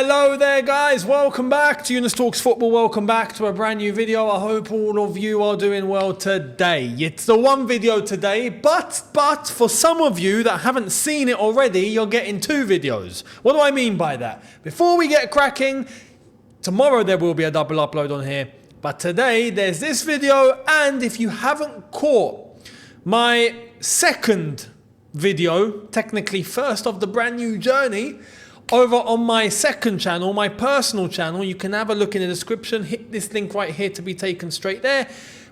Hello there guys, welcome back to Younes Talks Football, welcome back to a brand new video. I hope all of you are doing well today. It's the one video today, but for some of you that haven't seen it already, you're getting two videos. What do I mean by that? Before we get cracking, tomorrow there will be a double upload on here, but today there's this video, and if you haven't caught my second video, technically first of the brand new journey, over on my second channel, my personal channel, you can have a look in the description. Hit this link right here to be taken straight there,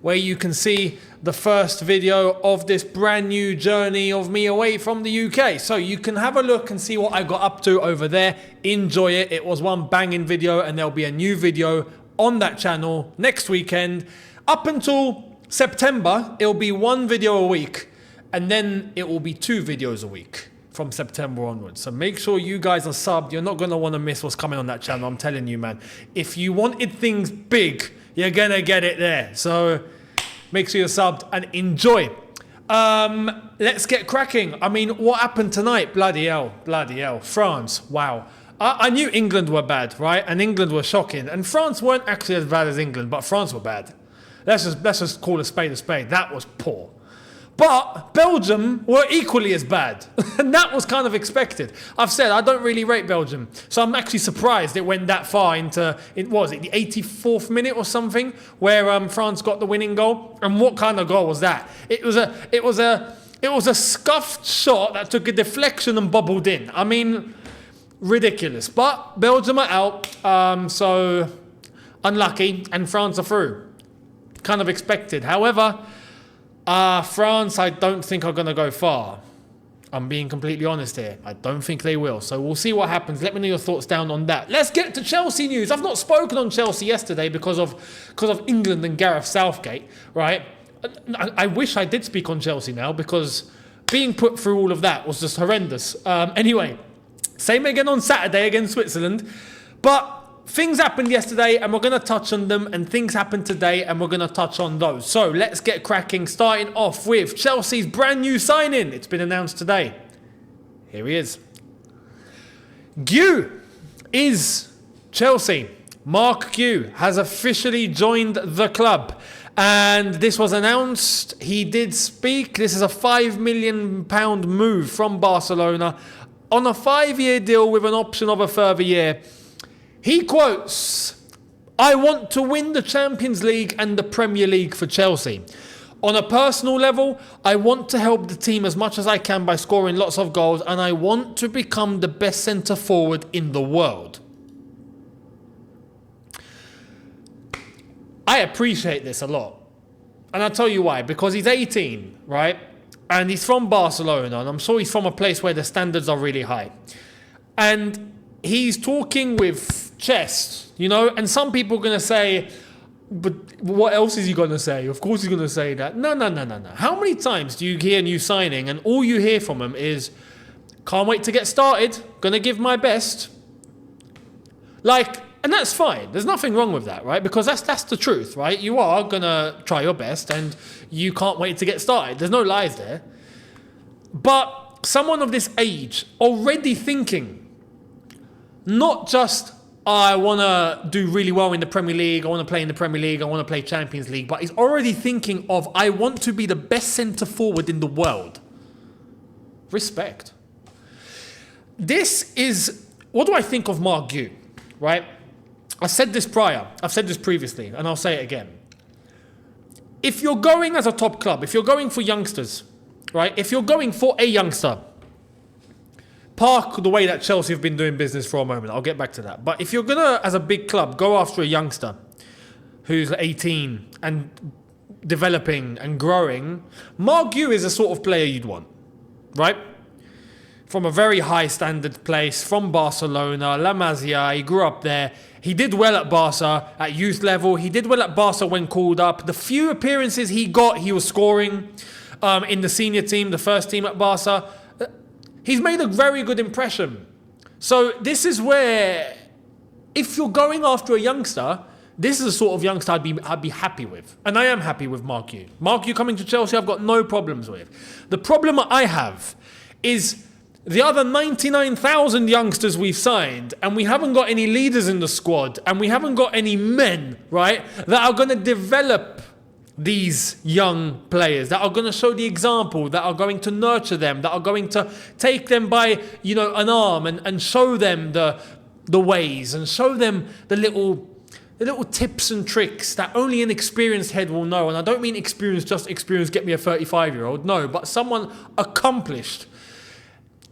where you can see the first video of this brand new journey of me away from the UK. So you can have a look and see what I got up to over there. Enjoy it. It was one banging video, and there'll be a new video on that channel next weekend. Up until September, it'll be one video a week, and then it will be two videos a week from September onwards. So make sure you guys are subbed. You're not going to want to miss what's coming on that channel. I'm telling you, man. If you wanted things big, you're going to get it there. So make sure you're subbed and enjoy. Let's get cracking. I mean, what happened tonight? Bloody hell. France, wow. I knew England were bad, right? And England were shocking. And France weren't actually as bad as England, but France were bad. Let's just call a spade a spade. That was poor. But Belgium were equally as bad, and that was kind of expected. I've said I don't really rate Belgium, so I'm actually surprised it went that far into, the 84th minute or something, where France got the winning goal. And what kind of goal was that? It was a scuffed shot that took a deflection and bobbled in. I mean, ridiculous. But Belgium are out, so unlucky, and France are through. Kind of expected. However, France, I don't think are going to go far. I'm being completely honest here. I don't think they will. So we'll see what happens. Let me know your thoughts down on that. Let's get to Chelsea news. I've not spoken on Chelsea yesterday because of England and Gareth Southgate, right? I wish I did speak on Chelsea now, because being put through all of that was just horrendous. Anyway, same again on Saturday against Switzerland. But things happened yesterday, and we're going to touch on them, and things happened today, and we're going to touch on those. So let's get cracking, starting off with Chelsea's brand new signing. It's been announced today. Here he is. Guiu is Chelsea. Marc Guiu has officially joined the club, and this was announced. He did speak. This is a £5 million move from Barcelona on a 5-year deal with an option of a further year. He quotes, "I want to win the Champions League and the Premier League for Chelsea. On a personal level, I want to help the team as much as I can by scoring lots of goals, and I want to become the best centre forward in the world." I appreciate this a lot. And I'll tell you why. Because he's 18, right? And he's from Barcelona, and I'm sure he's from a place where the standards are really high. And he's talking with chest, and some people are going to say, but what else is he going to say? Of course he's going to say that. No. How many times do you hear new signing and all you hear from him is, can't wait to get started, going to give my best? And that's fine. There's nothing wrong with that, right? Because that's the truth, right? You are going to try your best and you can't wait to get started. There's no lies there. But someone of this age already thinking, not just, I want to do really well in the Premier League, I want to play in the Premier League, I want to play Champions League, but he's already thinking of, I want to be the best centre forward in the world. Respect. This is, what do I think of Marc Guiu, right? I said this prior, I've said this previously, and I'll say it again. If you're going as a top club, if you're going for youngsters, right? If you're going for a youngster, park the way that Chelsea have been doing business for a moment. I'll get back to that. But if you're going to, as a big club, go after a youngster who's 18 and developing and growing, Marc Guiu is the sort of player you'd want, right? From a very high standard place, from Barcelona, La Masia, he grew up there. He did well at Barca at youth level. He did well at Barca when called up. The few appearances he got, he was scoring in the senior team, the first team at Barca. He's made a very good impression. So this is where, if you're going after a youngster, this is the sort of youngster I'd be happy with. And I am happy with Marc Guiu. Marc Guiu coming to Chelsea, I've got no problems with. The problem I have is the other 99,000 youngsters we've signed, and we haven't got any leaders in the squad, and we haven't got any men, right, that are going to develop these young players, that are going to show the example, that are going to nurture them, that are going to take them by, an arm and show them the ways, and show them the little tips and tricks that only an experienced head will know. And I don't mean experience, just experience, get me a 35-year-old. No, but someone accomplished.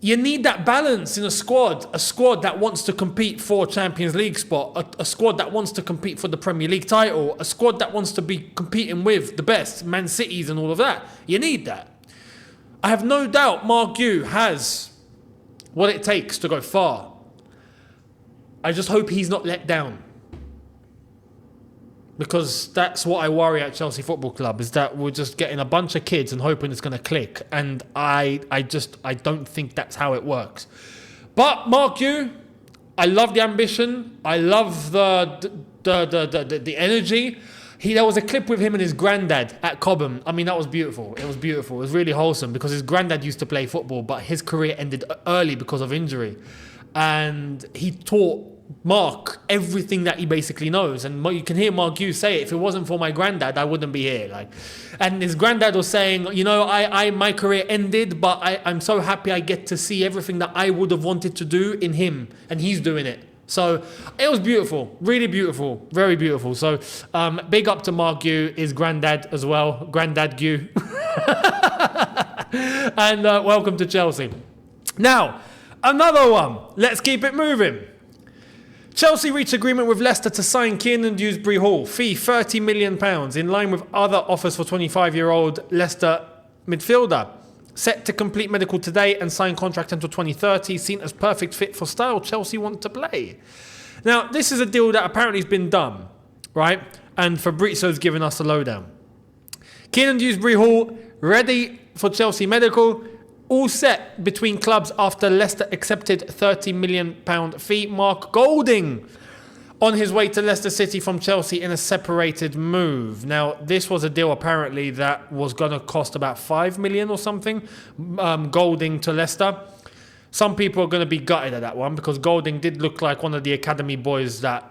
You need that balance in a squad that wants to compete for Champions League spot, a squad that wants to compete for the Premier League title, a squad that wants to be competing with the best, Man Cities and all of that. You need that. I have no doubt Marc Guiu has what it takes to go far. I just hope he's not let down. Because that's what I worry at Chelsea Football Club, is that we're just getting a bunch of kids and hoping it's going to click. And I don't think that's how it works. But Marc Guiu, I love the ambition. I love the energy. There was a clip with him and his granddad at Cobham. I mean, that was beautiful. It was beautiful. It was really wholesome because his granddad used to play football, but his career ended early because of injury. And he taught Marc everything that he basically knows, and you can hear Marc Guiu say it, if it wasn't for my granddad, I wouldn't be here. And his granddad was saying, my career ended, but I'm so happy I get to see everything that I would have wanted to do in him, and he's doing it. So it was beautiful, really beautiful, very beautiful. So big up to Marc Guiu, his granddad as well, Granddad Guiu. And welcome to Chelsea. Now, another one. Let's keep it moving. Chelsea reached agreement with Leicester to sign Kiernan Dewsbury-Hall, fee £30 million, in line with other offers for 25-year-old Leicester midfielder. Set to complete medical today and sign contract until 2030, seen as perfect fit for style Chelsea want to play. Now, this is a deal that apparently has been done, right? And Fabrizio's given us a lowdown. Kiernan Dewsbury-Hall ready for Chelsea medical. All set between clubs after Leicester accepted £30 million fee. Mark Golding on his way to Leicester City from Chelsea in a separated move. Now, this was a deal apparently that was going to cost about £5 million or something. Golding to Leicester. Some people are going to be gutted at that one because Golding did look like one of the academy boys that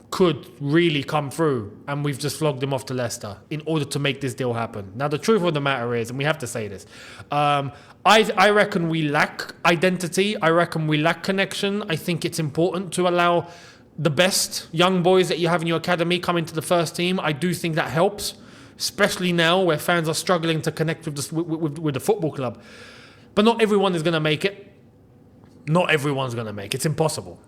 could really come through, and we've just flogged him off to Leicester in order to make this deal happen. Now, the truth of the matter is, and we have to say this, I reckon we lack identity. I reckon we lack connection. I think it's important to allow the best young boys that you have in your academy come into the first team. I do think that helps, especially now where fans are struggling to connect with the football club. But not everyone is going to make it. Not everyone's going to make it. It's impossible.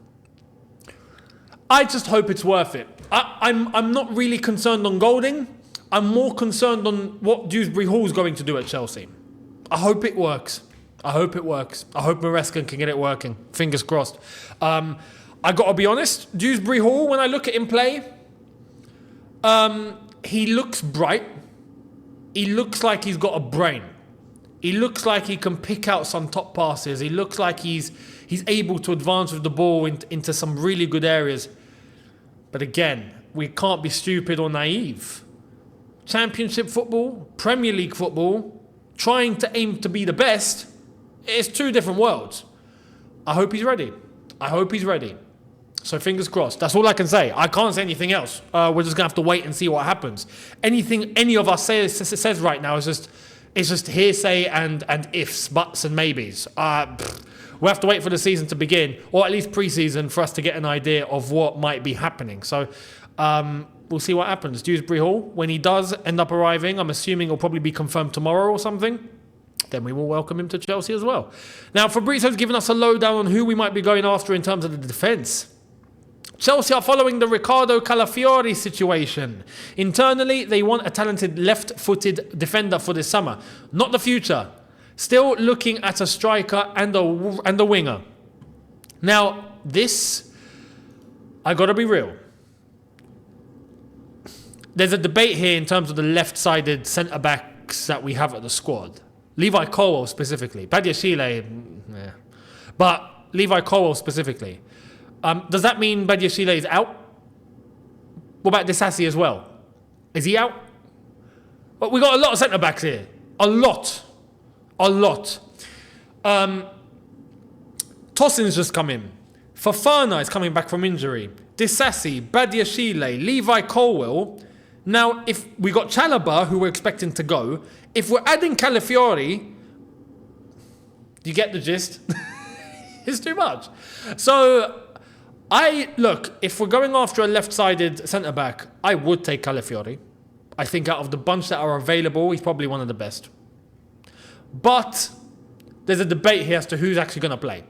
I just hope it's worth it. I'm not really concerned on Golding. I'm more concerned on what Dewsbury-Hall is going to do at Chelsea. I hope it works. I hope Maresca can get it working. Fingers crossed. I got to be honest, Dewsbury-Hall, when I look at him play, he looks bright. He looks like he's got a brain. He looks like he can pick out some top passes. He looks like he's able to advance with the ball into some really good areas. But again, we can't be stupid or naive. Championship football, Premier League football, trying to aim to be the best, it's two different worlds. I hope he's ready. So fingers crossed. That's all I can say. I can't say anything else. We're just going to have to wait and see what happens. Anything any of us says right now is just hearsay and ifs, buts and maybes. We'll have to wait for the season to begin, or at least pre-season, for us to get an idea of what might be happening. So we'll see what happens. Dewsbury-Hall, when he does end up arriving, I'm assuming it'll probably be confirmed tomorrow or something, then we will welcome him to Chelsea as well. Now, Fabrizio's given us a lowdown on who we might be going after in terms of the defence. Chelsea are following the Riccardo Calafiori situation. Internally, they want a talented left-footed defender for this summer. Not the future. Still looking at a striker and a winger. Now, this, I got to be real. There's a debate here in terms of the left-sided centre-backs that we have at the squad. Levi Colwill specifically. Batshuayi, yeah. But Levi Colwill specifically. Does that mean Batshuayi is out? What about Disasi as well? Is he out? Well, we got a lot of centre-backs here. A lot. Tossin's just come in. Fofana is coming back from injury. Disasi, Badiashile, Levi Colwill. Now, if we got Chalobah, who we're expecting to go, if we're adding Calafiori, you get the gist? It's too much. So, if we're going after a left-sided centre-back, I would take Calafiori. I think out of the bunch that are available, he's probably one of the best. But there's a debate here as to who's actually going to play.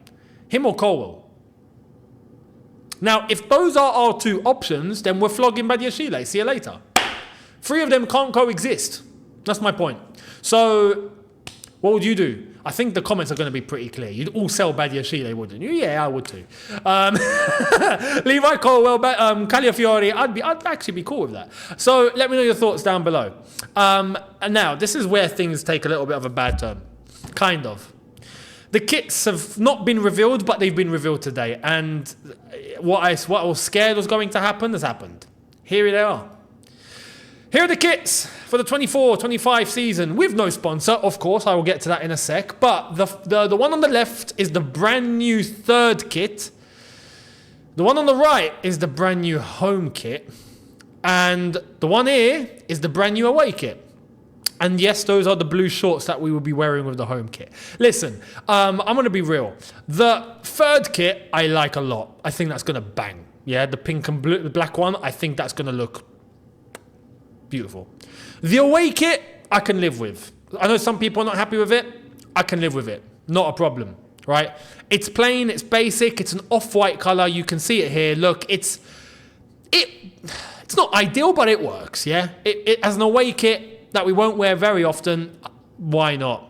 Him or Colwill. Now, if those are our two options, then we're flogging Badiashile. See you later. Three of them can't coexist. That's my point. So, what would you do? I think the comments are going to be pretty clear. You'd all sell Badiashile, wouldn't you? Yeah, I would too. Levi Colwill, Calafiori, I'd actually be cool with that. So let me know your thoughts down below. And now, this is where things take a little bit of a bad turn. Kind of. The kits have not been revealed, but they've been revealed today. And what I was scared was going to happen has happened. Here they are. Here are the kits for the 24-25 season with no sponsor. Of course, I will get to that in a sec. But the one on the left is the brand new third kit. The one on the right is the brand new home kit. And the one here is the brand new away kit. And yes, those are the blue shorts that we will be wearing with the home kit. Listen, I'm going to be real. The third kit, I like a lot. I think that's going to bang. Yeah, the pink and blue, the black one, I think that's going to look beautiful. The away kit, I can live with. I know some people are not happy with it. I can live with it. Not a problem, right? It's plain, it's basic, it's an off-white colour. You can see it here. Look, it's not ideal, but it works, yeah? It as an away kit that we won't wear very often, why not?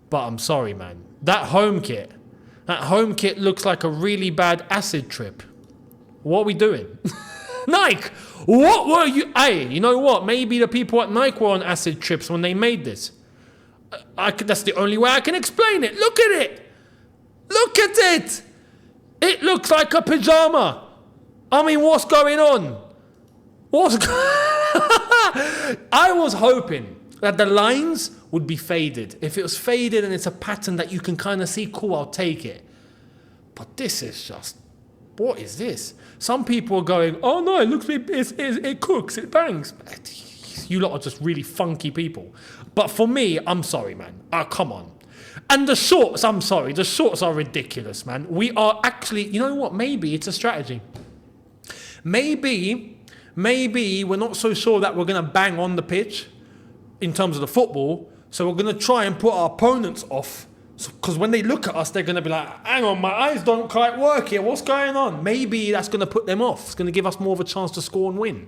But I'm sorry, man. That home kit looks like a really bad acid trip. What are we doing? Nike, what were you... Hey, you know what? Maybe the people at Nike were on acid trips when they made this. That's the only way I can explain it. Look at it. Look at it. It looks like a pyjama. I mean, what's going on? I was hoping that the lines would be faded. If it was faded and it's a pattern that you can kind of see, cool, I'll take it. But this is just... What is this? Some people are going, oh no, it looks it cooks, it bangs. You lot are just really funky people. But for me, I'm sorry, man. Come on. And the shorts, I'm sorry, the shorts are ridiculous, man. We are actually, you know what? Maybe it's a strategy. Maybe we're not so sure that we're going to bang on the pitch in terms of the football. So we're going to try and put our opponents off. Because when they look at us, they're going to be like, hang on, my eyes don't quite work here. What's going on? Maybe that's going to put them off. It's going to give us more of a chance to score and win.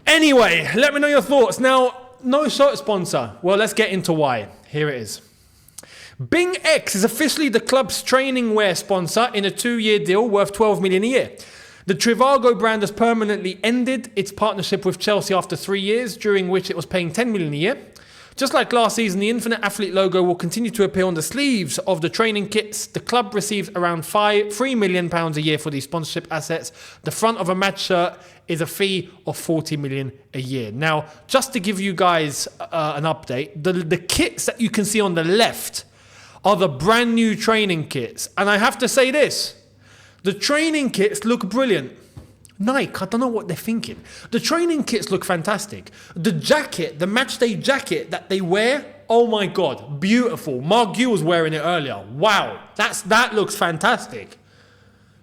Anyway, let me know your thoughts. Now, no shirt sponsor. Well, let's get into why. Here it is. Bing X is officially the club's training wear sponsor in a 2-year deal worth $12 million a year. The Trivago brand has permanently ended its partnership with Chelsea after 3 years, during which it was paying $10 million a year. Just like last season, the Infinite Athlete logo will continue to appear on the sleeves of the training kits. The club receives around £3 million a year for these sponsorship assets. The front of a match shirt is a fee of $40 million a year. Now, just to give you guys an update, the kits that you can see on the left are the brand new training kits. And I have to say this, the training kits look brilliant. Nike, I don't know what they're thinking. The training kits look fantastic. The jacket, the matchday jacket that they wear, oh my God, beautiful. Marc Guiu was wearing it earlier. Wow, that looks fantastic.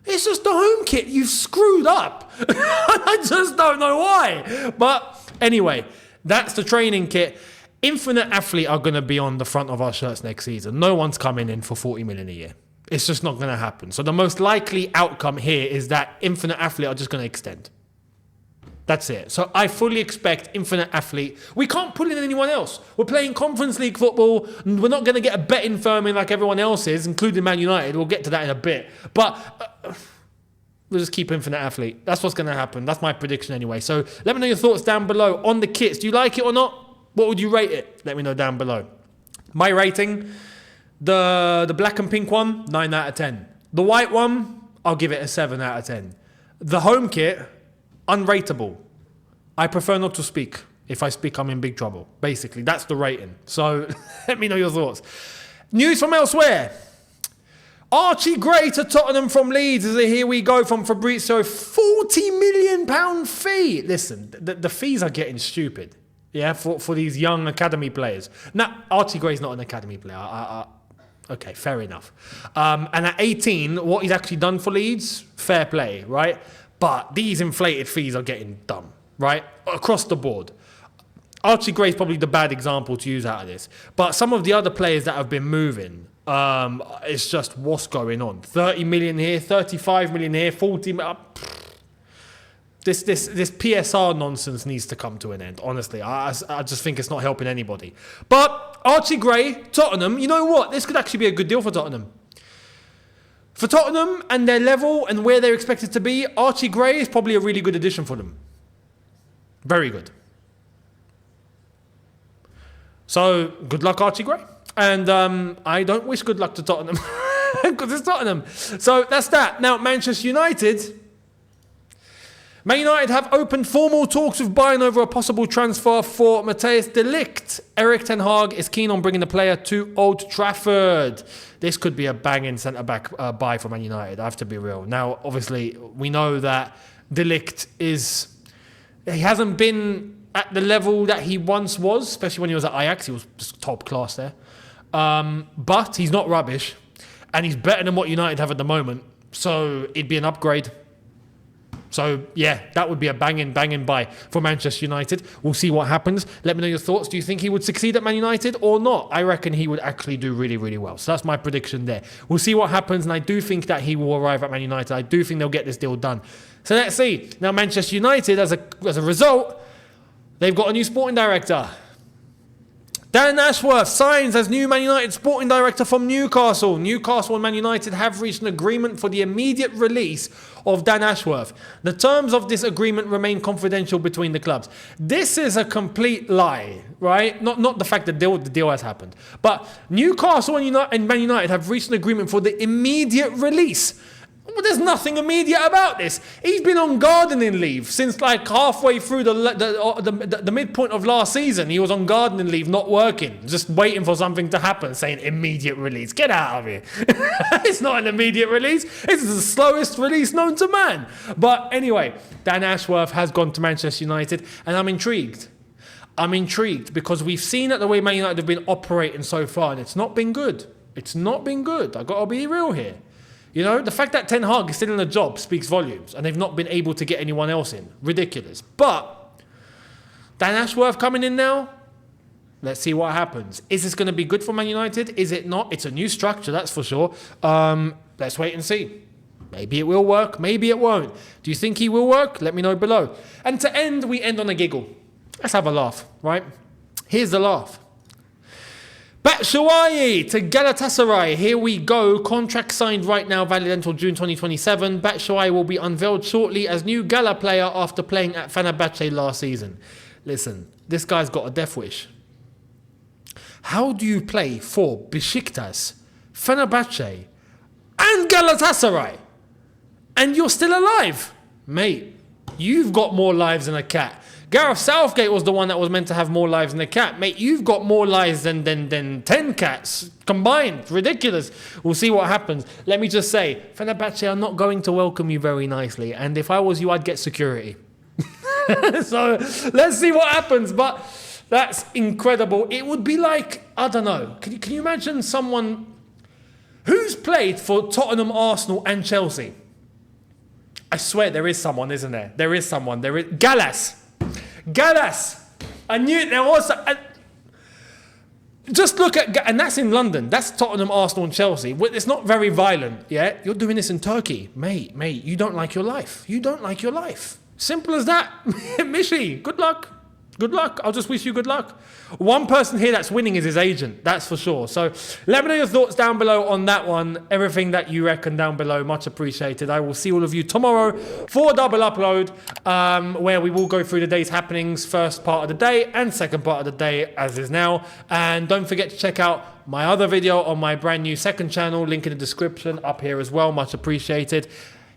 It's just the home kit. You've screwed up. I just don't know why. But anyway, that's the training kit. Infinite Athlete are going to be on the front of our shirts next season. No one's coming in for $40 million a year. It's just not going to happen. So the most likely outcome here is that Infinite Athlete are just going to extend. That's it. So I fully expect Infinite Athlete. We can't pull in anyone else. We're playing Conference League football. We're not going to get a betting firm in like everyone else is, including Man United. We'll get to that in a bit. But we'll just keep Infinite Athlete. That's what's going to happen. That's my prediction anyway. So let me know your thoughts down below on the kits. Do you like it or not? What would you rate it? Let me know down below. My rating... The black and pink one, 9 out of 10. The white one, I'll give it a 7 out of 10. The home kit, unrateable. I prefer not to speak. If I speak, I'm in big trouble. Basically, that's the rating. So let me know your thoughts. News from elsewhere. Archie Gray to Tottenham from Leeds. Here we go from Fabrizio. £40 million fee. Listen, the fees are getting stupid. Yeah, for these young academy players. Now, Archie Gray's not an academy player. Okay, fair enough. And at 18, what he's actually done for Leeds, fair play, right? But these inflated fees are getting dumb, right? Across the board. Archie Gray's probably the bad example to use out of this. But some of the other players that have been moving, it's just what's going on. 30 million here, 35 million here, 40 million. This PSR nonsense needs to come to an end, honestly. I just think it's not helping anybody. But Archie Gray, Tottenham, you know what? This could actually be a good deal for Tottenham. For Tottenham and their level and where they're expected to be, Archie Gray is probably a really good addition for them. Very good. So, good luck, Archie Gray. And I don't wish good luck to Tottenham because it's Tottenham. So, that's that. Now, Manchester United. Man United have opened formal talks with Bayern over a possible transfer for Matthijs de Ligt. Erik ten Hag is keen on bringing the player to Old Trafford. This could be a banging centre-back buy for Man United, I have to be real. Now, obviously, we know that de Ligt he hasn't been at the level that he once was, especially when he was at Ajax. He was just top class there. But he's not rubbish, and he's better than what United have at the moment. So it'd be an upgrade. So, yeah, that would be a banging buy for Manchester United. We'll see what happens. Let me know your thoughts. Do you think he would succeed at Man United or not? I reckon he would actually do really, really well. So that's my prediction there. We'll see what happens, and I do think that he will arrive at Man United. I do think they'll get this deal done. So let's see. Now, Manchester United, as a result, they've got a new sporting director. Dan Ashworth signs as new Man United sporting director from Newcastle. Newcastle and Man United have reached an agreement for the immediate release of Dan Ashworth. The terms of this agreement remain confidential between the clubs. This is a complete lie, right? Not the fact that the deal has happened. But Newcastle and Man United have reached an agreement for the immediate release. Well, there's nothing immediate about this. He's been on gardening leave since like halfway through the midpoint of last season. He was on gardening leave, not working, just waiting for something to happen, saying immediate release. Get out of here. It's not an immediate release. It's the slowest release known to man. But anyway, Dan Ashworth has gone to Manchester United, and I'm intrigued. I'm intrigued because we've seen that the way Man United have been operating so far, and it's not been good. It's not been good. I've got to be real here. You know, the fact that Ten Hag is still in a job speaks volumes, and they've not been able to get anyone else in. Ridiculous. But Dan Ashworth coming in now, let's see what happens. Is this going to be good for Man United? Is it not? It's a new structure, that's for sure. Let's wait and see. Maybe it will work, maybe it won't. Do you think he will work? Let me know below. And to end, we end on a giggle. Let's have a laugh, right? Here's the laugh. Batshuayi to Galatasaray. Here we go. Contract signed right now, valid until June 2027. Batshuayi will be unveiled shortly as new Gala player after playing at Fenerbahce last season. Listen, this guy's got a death wish. How do you play for Besiktas, Fenerbahce, and Galatasaray, and you're still alive? Mate, you've got more lives than a cat. Gareth Southgate was the one that was meant to have more lives than a cat. Mate, you've got more lives than 10 cats combined. Ridiculous. We'll see what happens. Let me just say, Fenerbahce are not going to welcome you very nicely. And if I was you, I'd get security. So let's see what happens. But that's incredible. It would be like, I don't know. Can you imagine someone who's played for Tottenham, Arsenal and Chelsea? I swear there is someone, isn't there? There is someone. There is Gallas. I knew there was. Just look at, and that's in London. That's Tottenham, Arsenal, and Chelsea. It's not very violent. Yeah, you're doing this in Turkey, mate. You don't like your life. You don't like your life. Simple as that. Mishi, good luck. Good luck. I'll just wish you good luck. One person here that's winning is his agent. That's for sure. So let me know your thoughts down below on that one. Everything that you reckon down below. Much appreciated. I will see all of you tomorrow for a double upload where we will go through the day's happenings. First part of the day and second part of the day as is now. And don't forget to check out my other video on my brand new second channel. Link in the description up here as well. Much appreciated.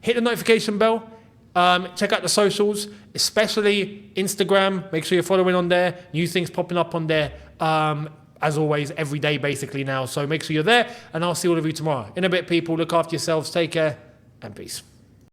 Hit the notification bell. Check out the socials, especially Instagram. Make sure you're following on there. New things popping up on there. As always, every day basically now. So make sure you're there, and I'll see all of you tomorrow. In a bit, people. Look after yourselves. Take care, and peace.